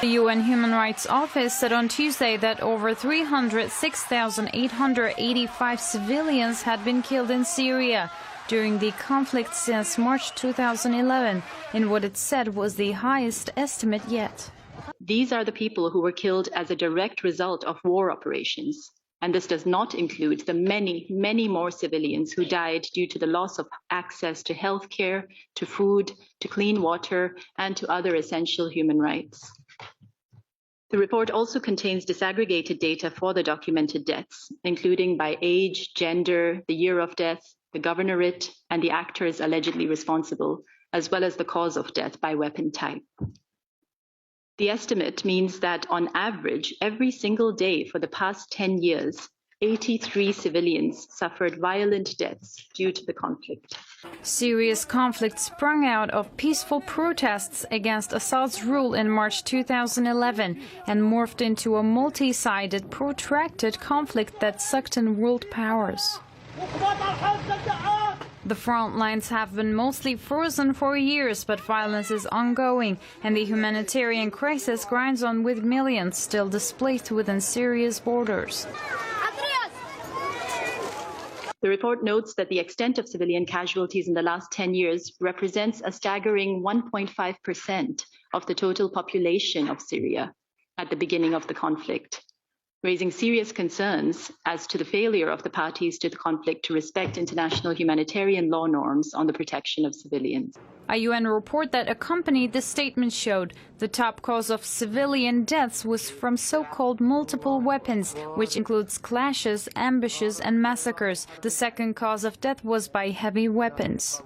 The UN Human Rights Office said on Tuesday that over 306,885 civilians had been killed in Syria during the conflict since March 2011, in what it said was the highest estimate yet. These are the people who were killed as a direct result of war operations. And this does not include the many, many more civilians who died due to the loss of access to health care, to food, to clean water, and to other essential human rights. The report also contains disaggregated data for the documented deaths, including by age, gender, the year of death, the governorate, and the actors allegedly responsible, as well as the cause of death by weapon type. The estimate means that, on average, every single day for the past 10 years, 83 civilians suffered violent deaths due to the conflict. Syria's conflict sprung out of peaceful protests against Assad's rule in March 2011 and morphed into a multi-sided, protracted conflict that sucked in world powers. The front lines have been mostly frozen for years, but violence is ongoing, and the humanitarian crisis grinds on with millions still displaced within Syria's borders. The report notes that the extent of civilian casualties in the last 10 years represents a staggering 1.5% of the total population of Syria at the beginning of the conflict, raising serious concerns as to the failure of the parties to the conflict to respect international humanitarian law norms on the protection of civilians. A UN report that accompanied the statement showed the top cause of civilian deaths was from so-called multiple weapons, which includes clashes, ambushes, and massacres. The second cause of death was by heavy weapons.